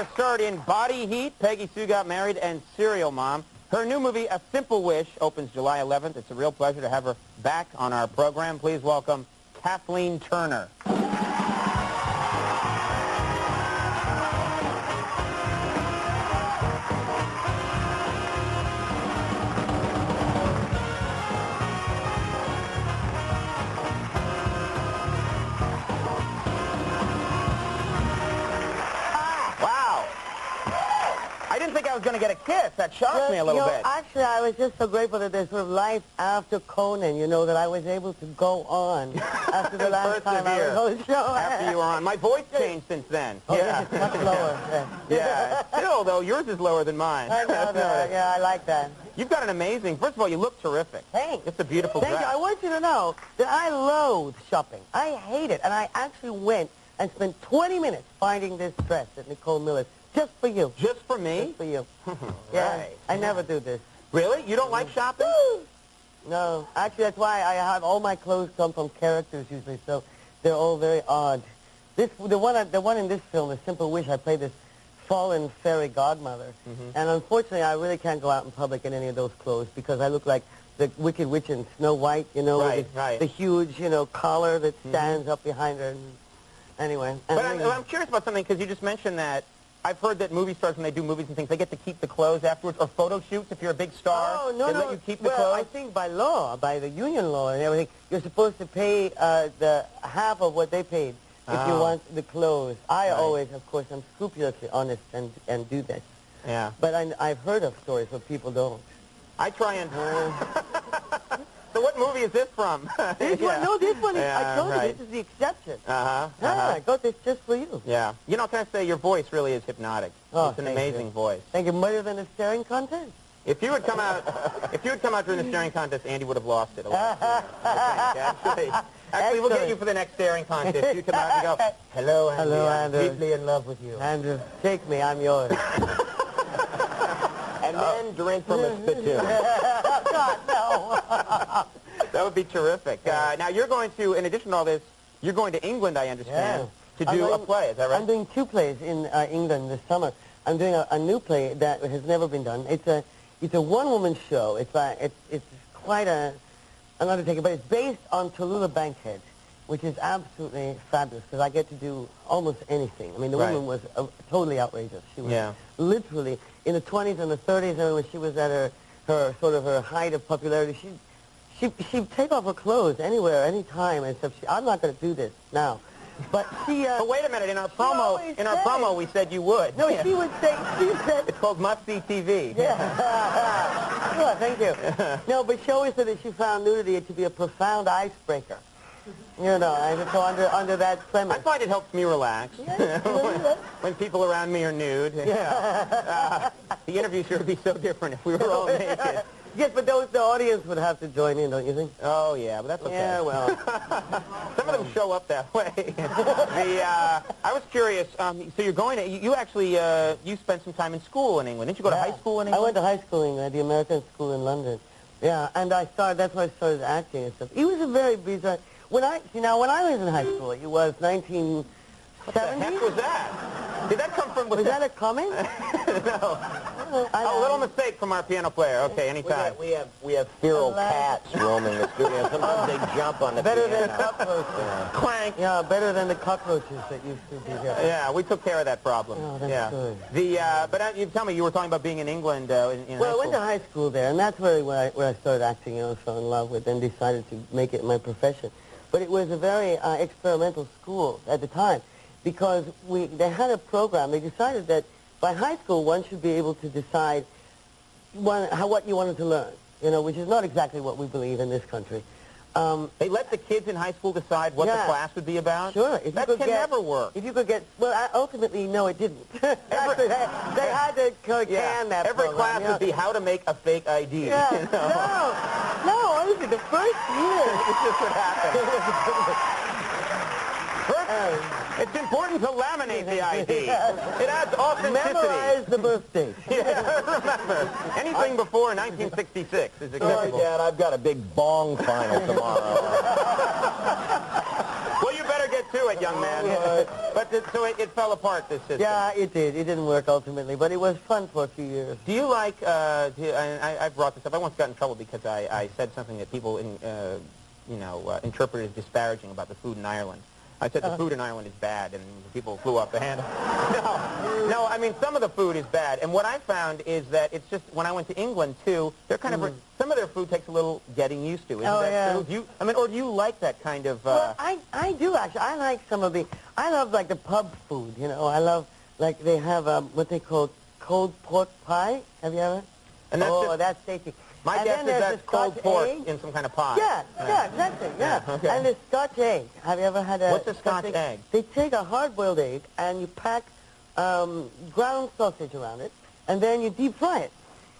has starred in Body Heat, Peggy Sue Got Married, and Serial Mom. Her new movie, A Simple Wish, opens July 11th. It's a real pleasure to have her back on our program. Please welcome Kathleen Turner. I didn't think I was going to get a kiss. That shocked me a little bit. Actually, I was just so grateful that there's sort of life after Conan, that I was able to go on after the last time I was on the show. After you were on. My voice changed since then. Oh, yeah. It's much lower. Yeah. Still, though, yours is lower than mine. I know that. Yeah, I like that. You've got an amazing, first of all, you look terrific. Thanks. It's a beautiful dress. Thank you. I want you to know that I loathe shopping. I hate it. And I actually went and spent 20 minutes finding this dress at Nicole Miller's. Just for you. Just for me? Just for you. Yeah, right. I never do this. Really? You don't like shopping? No. Actually, that's why I have all my clothes come from characters usually, so they're all very odd. The one in this film, A Simple Wish, I play this fallen fairy godmother. And unfortunately, I really can't go out in public in any of those clothes because I look like the Wicked Witch in Snow White, with the huge, collar that stands up behind her. Anyway. But I'm curious about something because you just mentioned that I've heard that movie stars, when they do movies and things, they get to keep the clothes afterwards, or photo shoots if you're a big star. Oh, no, they let you keep the clothes? Well, I think by law, by the union law and everything, you're supposed to pay the half of what they paid if you want the clothes. I always, of course, I'm scrupulously honest and do that. Yeah. But I've heard of stories where people don't. I try and... So what movie is this from? This one? No, this one is, I told you, this is the exception. Yeah, I got this just for you. Yeah. Can I say, your voice really is hypnotic. Oh, it's an amazing voice. Thank you. Better than a staring contest? If you had come out during the staring contest, Andy would have lost it a lot sooner, I think, actually, we'll get you for the next staring contest. You come out and go, hello, Andy. Hello, Andrew. I'm deeply in love with you. Andrew, take me. I'm yours. And then drink from a spittoon. God, no. That would be terrific. Now, you're going to, in addition to all this, you're going to England, I understand, to do a play. Is that right? I'm doing 2 plays in England this summer. I'm doing a new play that has never been done. It's a one-woman show. It's quite an undertaking, but it's based on Tallulah Bankhead, which is absolutely fabulous because I get to do almost anything. I mean, the woman was totally outrageous. She was literally in the 20s and the 30s, and when she was at her height of popularity, she'd take off her clothes anywhere, anytime, and stuff. I'm not going to do this now. But she... but wait a minute, in our promo, we said you would. No, she would say, it's called Must-See TV. Yeah. Oh, thank you. No, but she always said that she found nudity to be a profound icebreaker. And so under that premise. I find it helps me relax. When people around me are nude. The interview sure would be so different if we were all naked. Yes, but the audience would have to join in, don't you think? Oh, yeah, but that's okay. Yeah, well. Some of them show up that way. I was curious, so you're going to, you actually, you spent some time in school in England. Didn't you go to high school in England? I went to high school in England, the American school in London. Yeah, and that's why I started acting and stuff. It was a very bizarre, when I was in high school, it was 1970. What the heck was that? Did that come from... Was that a comment? No. A little mistake from our piano player. Okay, anytime. We have feral cats roaming the studio. Sometimes they jump on the piano. Better than cockroaches. Clank. Yeah, better than the cockroaches that used to be here. Yeah, we took care of that problem. Oh, that's good. But you tell me, you were talking about being in England in high school. Well, I went to high school there, and that's where I started acting, fell in love with, and decided to make it my profession. But it was a very experimental school at the time, because they had a program. They decided that by high school, one should be able to decide what you wanted to learn, which is not exactly what we believe in this country. They let the kids in high school decide what the class would be about? Sure. That can never work. If you could get, well, ultimately, no, it didn't. Actually, they had to can that Every program, class would be how to make a fake ID. Yeah. No, honestly, the first year. It's just what happened. It's important to laminate the ID. It adds authenticity. Memorize the birth date. Remember, anything before 1966 is acceptable. Sorry, Dad, I've got a big bong final tomorrow. Well, you better get to it, young man. But so it fell apart, this system. Yeah, it did. It didn't work ultimately, but it was fun for a few years. Do you like, I brought this up, I once got in trouble because I said something that people, interpreted as disparaging about the food in Ireland. I said the food in Ireland is bad, and people flew off the handle. No, I mean, some of the food is bad. And what I found is that it's just, when I went to England, too, they're kind of, some of their food takes a little getting used to. Isn't that true? Do you, or do you like that kind of... Well, I do, actually. I like some of the... I love, like, the pub food, you know. I love, like, they have what they call cold pork pie. Have you ever? And that's that's tasty. My guess is that's cold pork in some kind of pie. Yeah, exactly, yeah. Okay. And the Scotch egg. Have you ever had a... What's a Scotch egg? They take a hard-boiled egg, and you pack ground sausage around it, and then you deep fry it.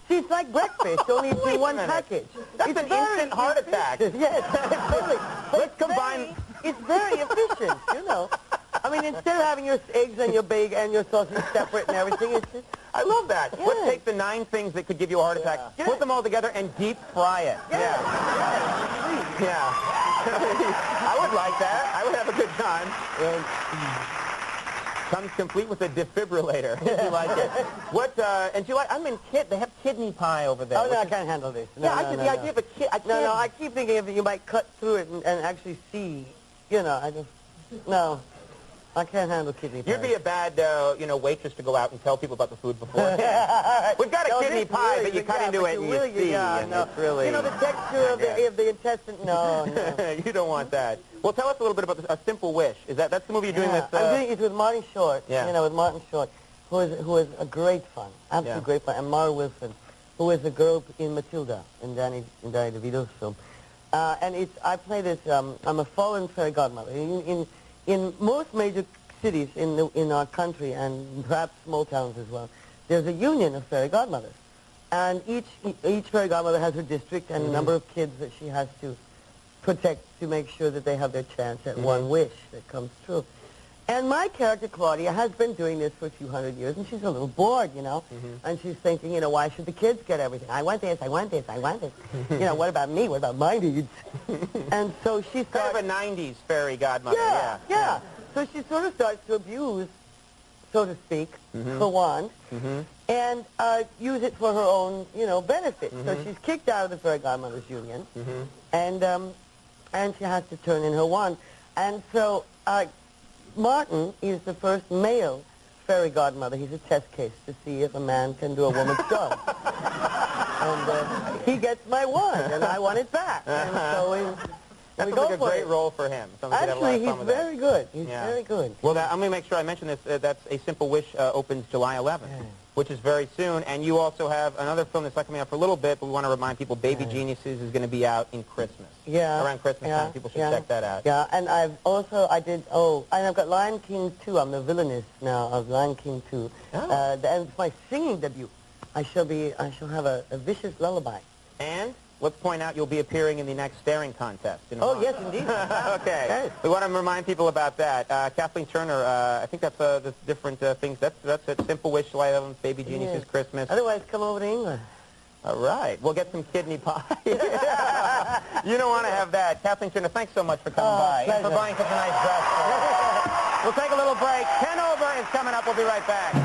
See, it's like breakfast, only it's in one package. That's an instant heart attack. Yes, totally. Let's combine... It's very efficient, you know. I mean, instead of having your eggs and your bacon and your sausage separate and everything, it's just... I love that. Yeah. Let's take the 9 things that could give you a heart attack, put them all together, and deep fry it. Yeah. I would like that. I would have a good time. Comes complete with a defibrillator, if you like it. What, and do you like, they have kidney pie over there. Oh, no, I can't handle this. No, yeah, the idea of a kid, No, I keep thinking if you might cut through it and actually see, you know, no. I can't handle kidney pie. You'd be a bad, waitress to go out and tell people about the food beforehand. We've got a kidney pie, really, but you cut into it and you see, and it's really... You know, the texture of the intestine, no. You don't want that. Well, tell us a little bit about A Simple Wish. That's the movie you're doing with... I'm doing it with Martin Short, with Martin Short, who is a great fun, absolutely great fun, and Mara Wilson, who is the girl in Matilda, in Danny DeVito's film. And I play this, I'm a fallen fairy godmother. In most major cities in our country, and perhaps small towns as well, there's a union of fairy godmothers. And each fairy godmother has her district and a number of kids that she has to protect to make sure that they have their chance at one wish that comes true. And my character, Claudia, has been doing this for a few hundred years, and she's a little bored, you know. And she's thinking, why should the kids get everything? I want this, I want this, I want this. What about me? What about my needs? And so she starts... Kind of a 90s fairy godmother, yeah. So she sort of starts to abuse, so to speak, her wand, and use it for her own, benefit. So she's kicked out of the fairy godmothers union, and she has to turn in her wand. And so... Martin is the first male fairy godmother. He's a test case to see if a man can do a woman's job. And he gets my wand, and I want it back. And so that sounds like a great role for him. Actually, he's very good. He's very good. Well, I'm going to make sure I mention this. That's A Simple Wish opens July 11th, which is very soon. And you also have another film that's not coming out for a little bit, but we want to remind people Baby Geniuses is going to be out in Christmas. Yeah. Around Christmas time. People should check that out. Yeah, and I've got Lion King 2. I'm the villainess now of Lion King 2. Oh. And it's my singing debut. I shall have a vicious lullaby. And let's point out you'll be appearing in the next staring contest. Yes, indeed. Okay. We want to remind people about that. Kathleen Turner, I think that's the different things. That's it. Simple Wish, July 11th, Baby Geniuses, Christmas. Otherwise, come over to England. All right. We'll get some kidney pie. You don't want to have that. Kathleen Turner, thanks so much for coming by and for buying such a nice dress. We'll take a little break. 10 over is coming up. We'll be right back.